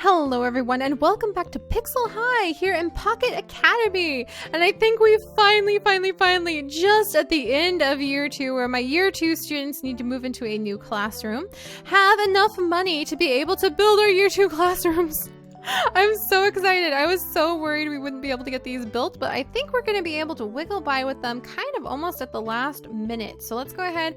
Hello everyone and welcome back to Pixel High here in Pocket Academy. And I think we finally, just at the end of year 2, where my year 2 students need to move into a new classroom, have enough money to be able to build our year 2 classrooms. I'm so excited. I was so worried we wouldn't be able to get these built, but I think we're going to be able to wiggle by with them kind of almost at the last minute. So let's go ahead.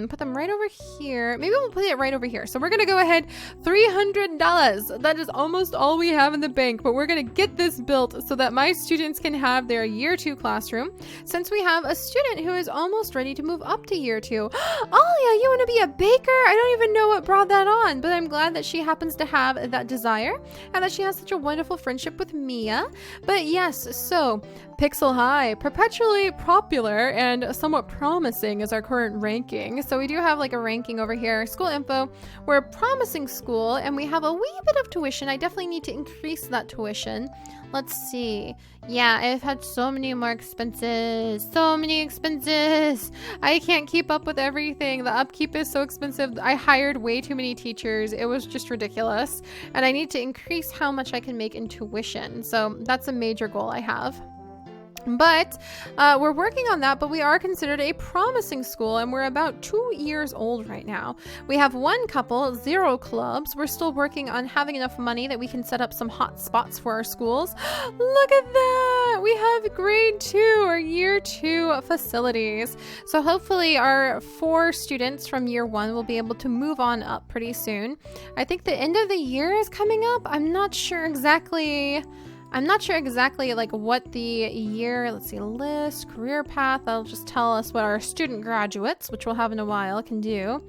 Put them right over here. Maybe we'll put it right over here. So we're gonna go ahead, $300. That is almost all we have in the bank, but we're gonna get this built so that my students can have their year 2 classroom, since we have a student who is almost ready to move up to year 2. Alia, you want to be a baker? I don't even know what brought that on, but I'm glad that she happens to have that desire and that she has such a wonderful friendship with Mia. But yes, so Pixel High, perpetually popular and somewhat promising is our current ranking. So we do have like a ranking over here. School info, we're a promising school and we have a wee bit of tuition. I definitely need to increase that tuition. Let's see. Yeah, I've had so many more expenses. So many expenses. I can't keep up with everything. The upkeep is so expensive. I hired way too many teachers. It was just ridiculous. And I need to increase how much I can make in tuition. So that's a major goal I have. But we're working on that, but we are considered a promising school and we're about 2 years old right now. We have 1 couple, 0 clubs. We're still working on having enough money that we can set up some hot spots for our schools. Look at that! We have grade 2 or year 2 facilities. So hopefully our 4 students from year 1 will be able to move on up pretty soon. I think the end of the year is coming up. I'm not sure exactly like what the year, let's see, list, career path, that'll just tell us what our student graduates, which we'll have in a while, can do.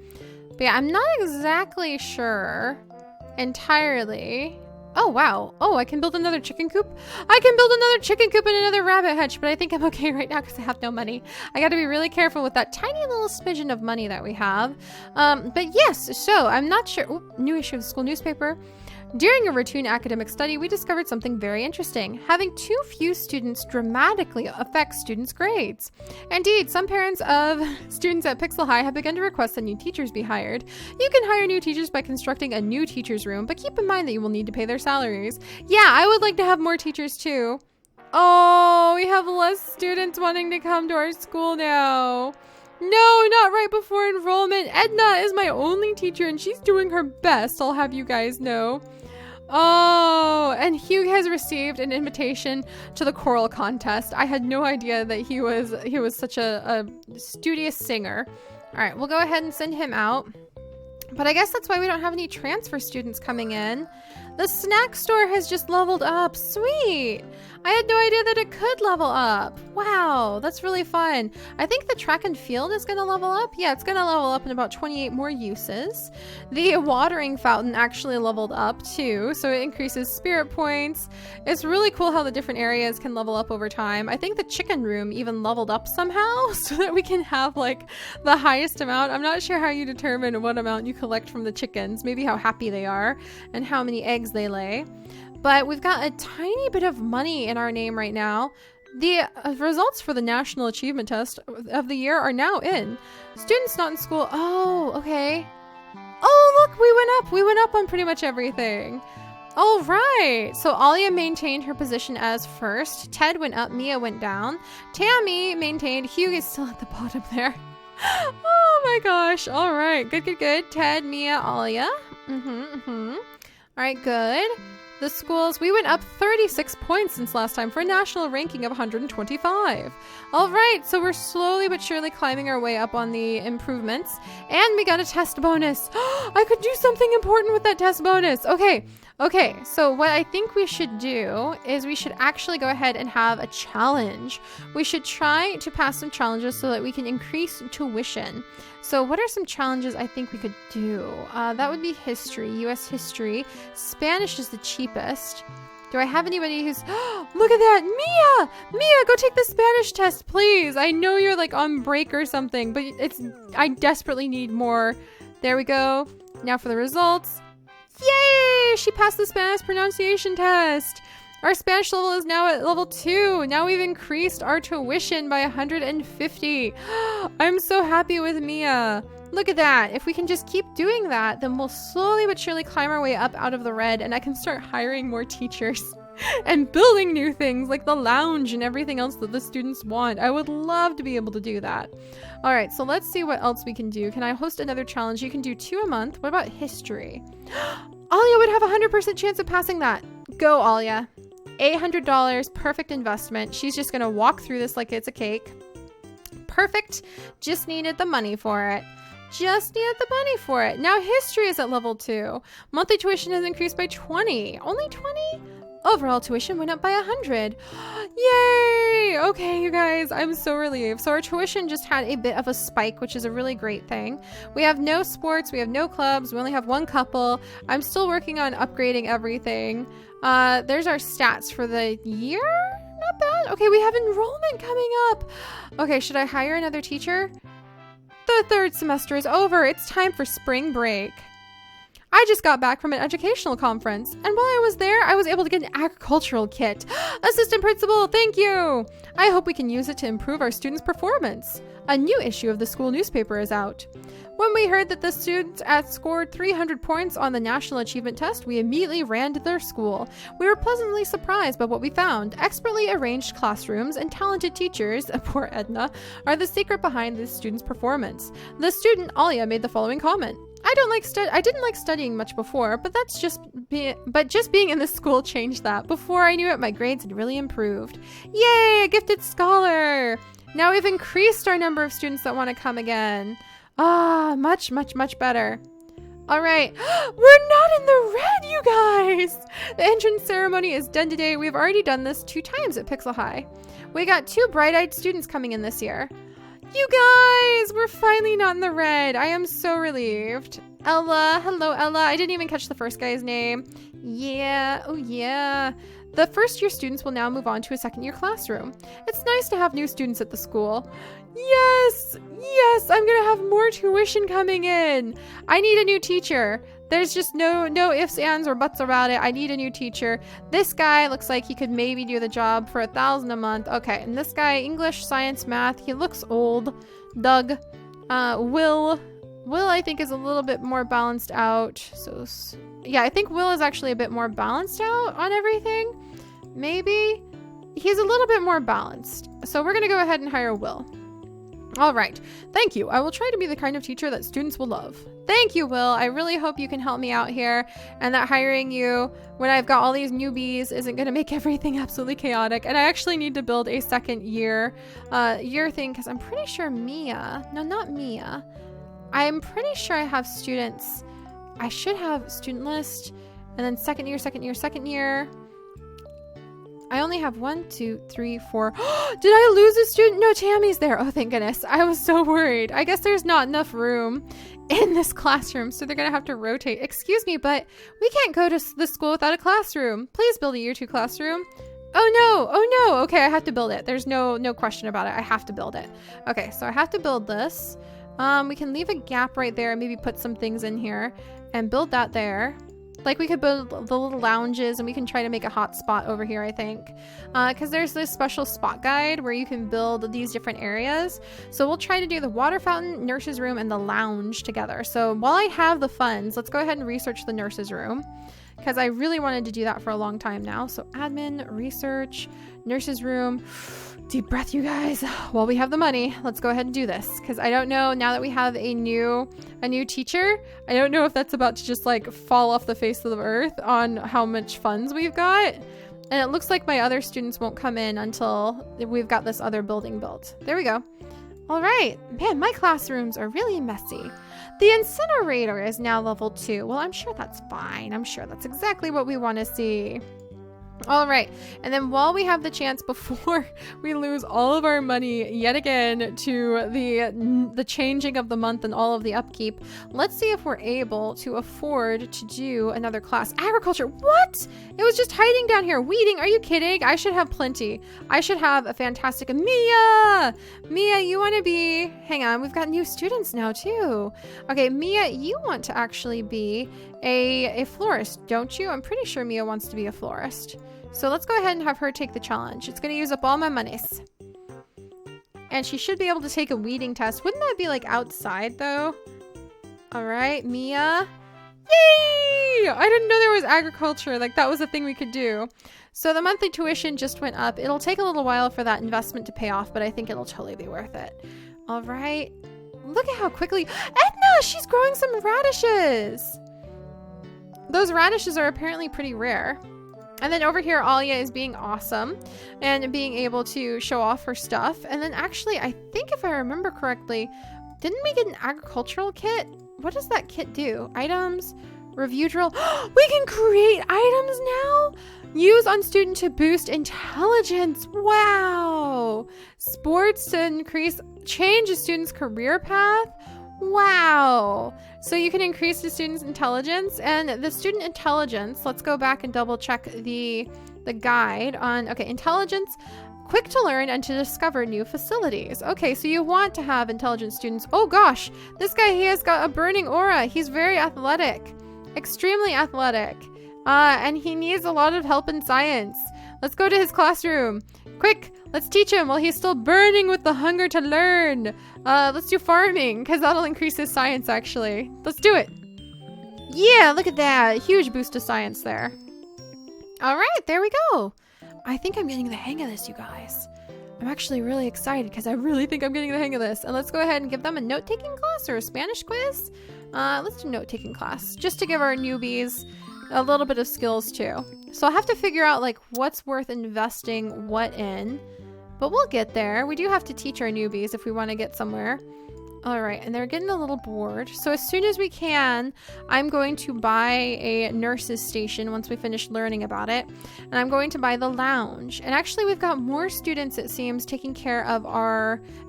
But yeah, I'm not exactly sure entirely. Oh, wow. Oh, I can build another chicken coop? I can build another chicken coop and another rabbit hutch, but I think I'm okay right now because I have no money. I got to be really careful with that tiny little smidgen of money that we have. But yes, so I'm not sure. Ooh, new issue of the school newspaper. During a routine academic study, we discovered something very interesting. Having too few students dramatically affects students' grades. Indeed, some parents of students at Pixel High have begun to request that new teachers be hired. You can hire new teachers by constructing a new teacher's room, but keep in mind that you will need to pay their salaries. Yeah, I would like to have more teachers too. Oh, we have less students wanting to come to our school now. No, not right before enrollment. Edna is my only teacher and she's doing her best, I'll have you guys know. Oh, and Hugh has received an invitation to the choral contest. I had no idea that he was such a studious singer. All right, we'll go ahead and send him out. But I guess that's why we don't have any transfer students coming in. The snack store has just leveled up. Sweet. I had no idea that it could level up. Wow, that's really fun. I think the track and field is going to level up. Yeah, it's going to level up in about 28 more uses. The watering fountain actually leveled up too, so it increases spirit points. It's really cool how the different areas can level up over time. I think the chicken room even leveled up somehow so that we can have like the highest amount. I'm not sure how you determine what amount you collect from the chickens, maybe how happy they are and how many eggs they lay. But we've got a tiny bit of money in our name right now. The results for the National Achievement Test of the year are now in. Students not in school. Oh, okay. Oh, look, we went up on pretty much everything. All right. So Alia maintained her position as first. Ted went up, Mia went down. Tammy maintained. Hugh is still at the bottom there. Oh my gosh. All right. Good. Ted, Mia, Alia. All right, good. The schools, we went up 36 points since last time for a national ranking of 125. All right, so we're slowly but surely climbing our way up on the improvements. And we got a test bonus. I could do something important with that test bonus. Okay, so what I think we should do is we should actually go ahead and have a challenge. We should try to pass some challenges so that we can increase tuition. So what are some challenges I think we could do? That would be history, US history. Spanish is the cheapest. Do I have anybody who's... Look at that! Mia, go take the Spanish test, please. I know you're like on break or something, but I desperately need more. There we go. Now for the results. Yay! She passed the Spanish pronunciation test. Our Spanish level is now at level 2. Now we've increased our tuition by 150. I'm so happy with Mia. Look at that. If we can just keep doing that, then we'll slowly but surely climb our way up out of the red, and I can start hiring more teachers and building new things like the lounge and everything else that the students want. I would love to be able to do that. All right, so let's see what else we can do. Can I host another challenge? You can do 2 a month. What about history? Alia would have a 100% chance of passing that. Go, Alia. $800, perfect investment. She's just gonna walk through this like it's a cake. Perfect. Just needed the money for it. Just needed the money for it. Now history is at level 2. Monthly tuition has increased by 20. Only 20? Overall tuition went up by 100. Yay! Okay, you guys, I'm so relieved. So our tuition just had a bit of a spike, which is a really great thing. We have no sports, we have no clubs, we only have 1 couple. I'm still working on upgrading everything. There's our stats for the year. Not bad. Okay, we have enrollment coming up. Okay, should I hire another teacher? The 3rd semester is over. It's time for spring break. I just got back from an educational conference, and while I was there, I was able to get an agricultural kit. Assistant principal, thank you! I hope we can use it to improve our students' performance. A new issue of the school newspaper is out. When we heard that the students had scored 300 points on the National Achievement Test, we immediately ran to their school. We were pleasantly surprised by what we found. Expertly arranged classrooms and talented teachers, poor Edna, are the secret behind the students' performance. The student, Alia, made the following comment. I didn't like studying much before, but just being in this school changed that. Before I knew it, my grades had really improved. Yay, a gifted scholar! Now we've increased our number of students that want to come again. Ah, much, much, much better. All right, we're not in the red, you guys! The entrance ceremony is done today. We've already done this 2 times at Pixel High. We got 2 bright-eyed students coming in this year. You guys, we're finally not in the red. I am so relieved. Ella, hello Ella. I didn't even catch the first guy's name. Yeah, oh yeah. The first year students will now move on to a second year classroom. It's nice to have new students at the school. Yes, yes, I'm gonna have more tuition coming in. I need a new teacher. There's just no ifs, ands, or buts about it. I need a new teacher. This guy looks like he could maybe do the job for $1,000 a month. Okay, and this guy, English, science, math, he looks old. Doug. Will I think is a little bit more balanced out. So, yeah, I think Will is actually a bit more balanced out on everything. Maybe. He's a little bit more balanced. So we're gonna go ahead and hire Will. All right, thank you. I will try to be the kind of teacher that students will love. Thank you, Will. I really hope you can help me out here, and that hiring you when I've got all these newbies isn't going to make everything absolutely chaotic. And I actually need to build a second year thing, because I'm pretty sure not Mia. I'm pretty sure I have students. I should have student list, and then second year. I only have 1, 2, 3, 4. Did I lose a student? No, Tammy's there. Oh, thank goodness. I was so worried. I guess there's not enough room in this classroom, so they're going to have to rotate. Excuse me, but we can't go to the school without a classroom. Please build a year 2 classroom. Oh no. Okay, I have to build it. There's no question about it. I have to build it. Okay, so I have to build this. We can leave a gap right there and maybe put some things in here and build that there. Like we could build the little lounges, and we can try to make a hot spot over here, I think. Because there's this special spot guide where you can build these different areas. So we'll try to do the water fountain, nurse's room, and the lounge together. So while I have the funds, let's go ahead and research the nurse's room, because I really wanted to do that for a long time now. So admin, research, nurse's room. Deep breath, you guys. While we have the money, let's go ahead and do this, because I don't know, now that we have a new teacher, I don't know if that's about to just like fall off the face of the earth on how much funds we've got. And it looks like my other students won't come in until we've got this other building built. There we go. All right. Man, my classrooms are really messy. The incinerator is now level 2. Well, I'm sure that's fine. I'm sure that's exactly what we want to see. All right, and then while we have the chance, before we lose all of our money yet again to the changing of the month and all of the upkeep, let's see if we're able to afford to do another class. Agriculture, what? It was just hiding down here. Weeding, are you kidding? I should have plenty. I should have a fantastic, Mia, you want to be, hang on, we've got new students now too. Okay, Mia, you want to actually be a florist, don't you? I'm pretty sure Mia wants to be a florist. So let's go ahead and have her take the challenge. It's going to use up all my monies. And she should be able to take a weeding test. Wouldn't that be like outside though? All right, Mia. Yay! I didn't know there was agriculture. Like that was a thing we could do. So the monthly tuition just went up. It'll take a little while for that investment to pay off, but I think it'll totally be worth it. All right. Look at how quickly. Edna, she's growing some radishes. Those radishes are apparently pretty rare. And then over here, Alia is being awesome and being able to show off her stuff. And then actually, I think if I remember correctly, didn't we get an agricultural kit? What does that kit do? Items, review drill. We can create items now. Use on student to boost intelligence. Wow. Sports to change a student's career path. Wow. So you can increase the student's intelligence, and the student intelligence, let's go back and double check the guide on, okay, intelligence, quick to learn and to discover new facilities. Okay, so you want to have intelligent students. Oh gosh, this guy, he has got a burning aura. He's very athletic, extremely athletic, and he needs a lot of help in science. Let's go to his classroom. Quick, let's teach him while he's still burning with the hunger to learn. Let's do farming, because that'll increase his science, actually. Let's do it. Yeah, look at that. Huge boost to science there. All right, there we go. I think I'm getting the hang of this, you guys. I'm actually really excited, because I really think I'm getting the hang of this. And let's go ahead and give them a note-taking class or a Spanish quiz. Let's do note-taking class, just to give our newbies a little bit of skills too. So I'll have to figure out like what's worth investing what in, but we'll get there. We do have to teach our newbies if we want to get somewhere. All right, and they're getting a little bored. So as soon as we can, I'm going to buy a nurse's station once we finish learning about it. And I'm going to buy the lounge. And actually we've got more students, it seems, taking care of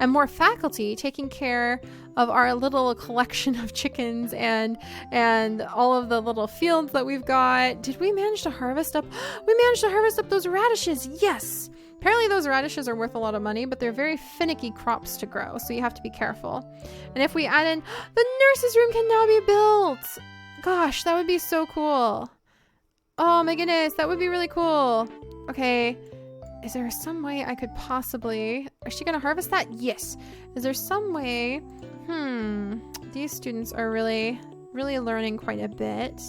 and more faculty taking care of our little collection of chickens and all of the little fields that we've got. Did we manage to harvest up? We managed to harvest up those radishes. Yes. Apparently those radishes are worth a lot of money, but they're very finicky crops to grow, so you have to be careful. And if we add in, the nurse's room can now be built. Gosh, that would be so cool. Oh my goodness, that would be really cool. Okay, is there some way I could possibly, is she gonna harvest that? Yes. Is there some way, these students are really, really learning quite a bit.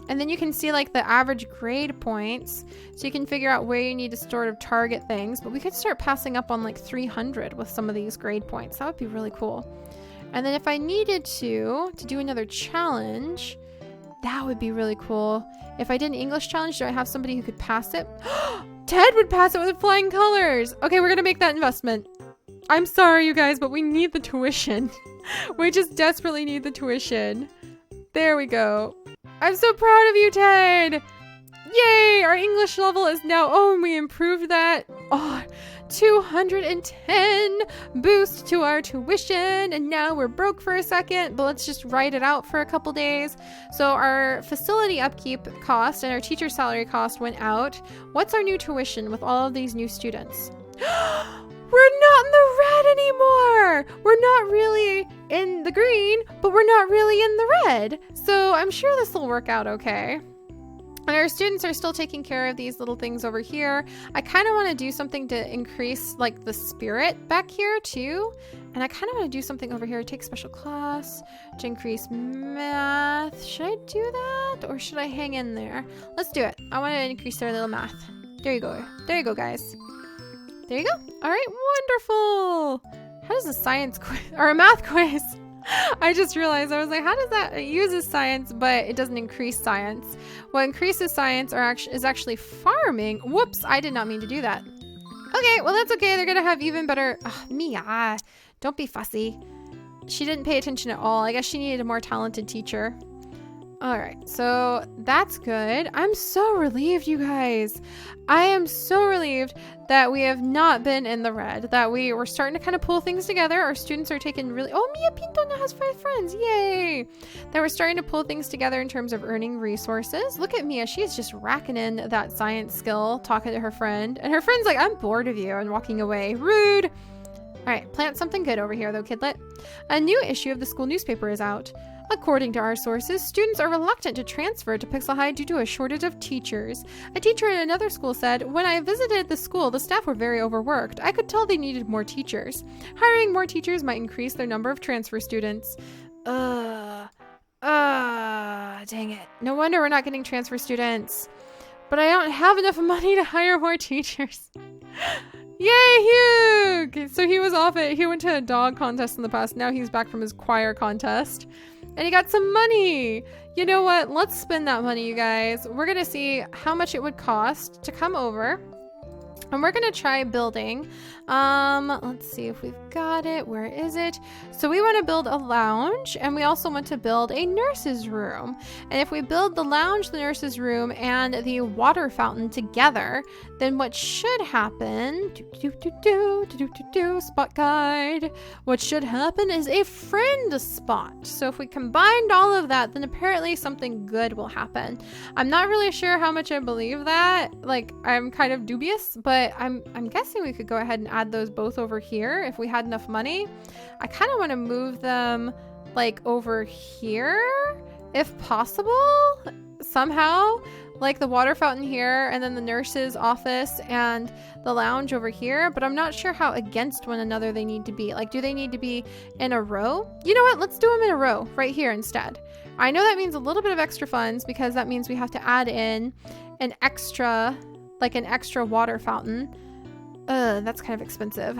And then you can see like the average grade points, so you can figure out where you need to sort of target things. But we could start passing up on like 300 with some of these grade points. That would be really cool. And then if I needed to do another challenge, that would be really cool. If I did an English challenge, do I have somebody who could pass it? Ted would pass it with flying colors. Okay, we're gonna make that investment. I'm sorry, you guys, but we need the tuition. We just desperately need the tuition. There we go. I'm so proud of you, Ted! Yay! Our English level is now... Oh, and we improved that. Oh, 210 boost to our tuition. And now we're broke for a second, but let's just write it out for a couple days. So our facility upkeep cost and our teacher salary cost went out. What's our new tuition with all of these new students? We're not in the red anymore. We're not really in the green, but we're not really in the red. So I'm sure this will work out okay. And our students are still taking care of these little things over here. I kind of want to do something to increase like the spirit back here too. And I kind of want to do something over here. Take special class to increase math. Should I do that or should I hang in there? Let's do it. I want to increase their little math. There you go. There you go, guys. There you go. All right, wonderful. How does a science quiz or a math quiz? I just realized, I was like, how does that, it uses science, but it doesn't increase science. What increases science is actually farming. Whoops, I did not mean to do that. Okay, well, that's okay. They're going to have even better, Mia, don't be fussy. She didn't pay attention at all. I guess she needed a more talented teacher. All right, so that's good. I'm so relieved, you guys. I am so relieved that we have not been in the red, that we were starting to kind of pull things together. Our students are taking really, oh, Mia Pinto now has 5 friends. Yay. That we're starting to pull things together in terms of earning resources. Look at Mia. She's just racking in that science skill, talking to her friend. And her friend's like, I'm bored of you, and walking away. Rude. All right, plant something good over here, though, kidlet. A new issue of the school newspaper is out. According to our sources, students are reluctant to transfer to Pixel High due to a shortage of teachers. A teacher at another school said, "When I visited the school, the staff were very overworked. I could tell they needed more teachers. Hiring more teachers might increase their number of transfer students." Dang it. No wonder we're not getting transfer students. But I don't have enough money to hire more teachers. Yay, Hugh! So he went to a dog contest in the past. Now he's back from his choir contest. And he got some money. You know what? Let's spend that money, you guys. We're going to see how much it would cost to come over. And we're going to try building. Let's see if we've got it. Where is it? So we want to build a lounge, and we also want to build a nurse's room. And if we build the lounge, the nurse's room, and the water fountain together, then what should happen, spot guide, what should happen is a friend spot. So if we combined all of that, then apparently something good will happen. I'm not really sure how much I believe that. Like, I'm kind of dubious, but I'm guessing we could go ahead and add those both over here if we had enough money. I kind of want to move them like over here if possible somehow, like the water fountain here and then the nurse's office and the lounge over here, but I'm not sure how against one another they need to be. Like, do they need to be in a row? You know what? Let's do them in a row right here instead. I know that means a little bit of extra funds because that means we have to add in an extra water fountain. That's kind of expensive,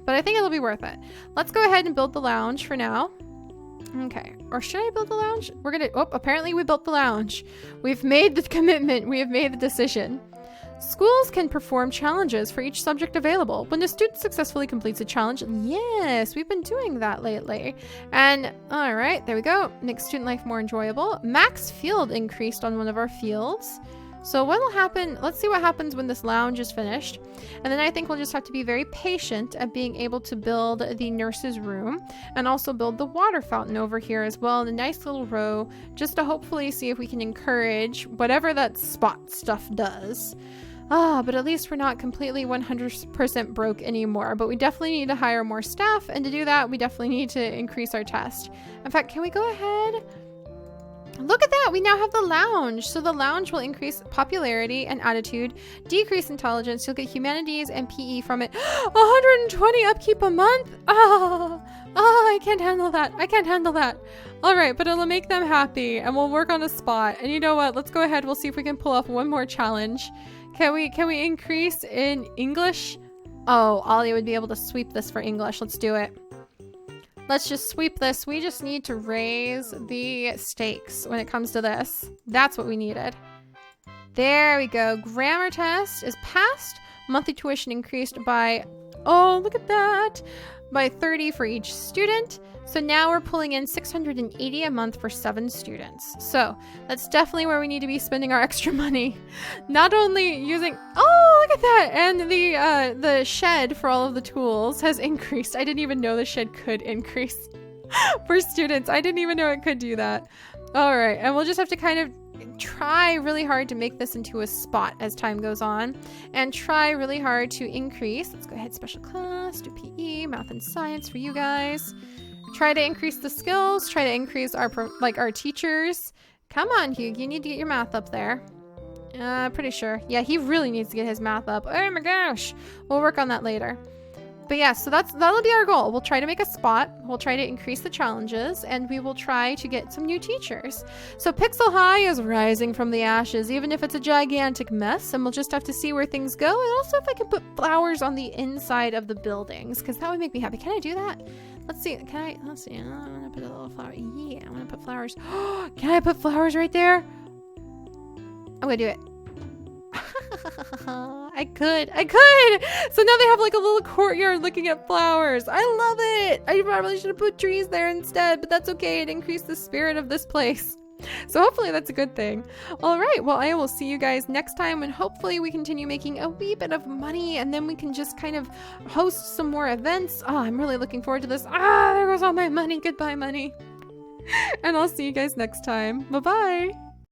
but I think it'll be worth it. Let's go ahead and build the lounge for now. Okay, or should I build the lounge? Apparently we built the lounge. We've made the commitment. We have made the decision. Schools can perform challenges for each subject available. When the student successfully completes a challenge, yes, we've been doing that lately. And all right, there we go. Makes student life more enjoyable. Max field increased on one of our fields. So what will happen? Let's see what happens when this lounge is finished. And then I think we'll just have to be very patient at being able to build the nurse's room and also build the water fountain over here as well in a nice little row, just to hopefully see if we can encourage whatever that spot stuff does. But at least we're not completely 100% broke anymore. But we definitely need to hire more staff. And to do that, we definitely need to increase our test. In fact, can we go ahead? Look at that. We now have the lounge. So the lounge will increase popularity and attitude, decrease intelligence. You'll get humanities and PE from it. 120 upkeep a month. I can't handle that. I can't handle that. All right, but it'll make them happy and we'll work on a spot. And you know what? Let's go ahead. We'll see if we can pull off one more challenge. Can we increase in English? Oh, Ollie would be able to sweep this for English. Let's do it. Let's just sweep this. We just need to raise the stakes when it comes to this. That's what we needed. There we go. Grammar test is passed. Monthly tuition increased by, oh, look at that, by 30 for each student. So now we're pulling in $680 a month for 7 students. So that's definitely where we need to be spending our extra money. Not only using, oh, look at that. And the shed for all of the tools has increased. I didn't even know the shed could increase for students. I didn't even know it could do that. All right. And we'll just have to kind of try really hard to make this into a spot as time goes on and try really hard to increase. Let's go ahead, special class, do PE, math and science for you guys. Try to increase the skills, try to increase our teachers. Come on, Hugh, you need to get your math up there. Pretty sure. Yeah, he really needs to get his math up. Oh my gosh. We'll work on that later. But yeah, so that'll be our goal. We'll try to make a spot. We'll try to increase the challenges, and we will try to get some new teachers. So Pixel High is rising from the ashes, even if it's a gigantic mess, and we'll just have to see where things go. And also if I can put flowers on the inside of the buildings, because that would make me happy. Can I do that? Let's see. Let's see. I want to put a little flower. Yeah, I want to put flowers. Can I put flowers right there? I'm going to do it. I could. So now they have like a little courtyard looking at flowers. I love it. I probably should have put trees there instead, but that's okay. It increased the spirit of this place. So hopefully that's a good thing. All right. Well, I will see you guys next time, and hopefully we continue making a wee bit of money, and then we can just kind of host some more events. Oh, I'm really looking forward to this. There goes all my money. Goodbye, money. And I'll see you guys next time. Bye-bye.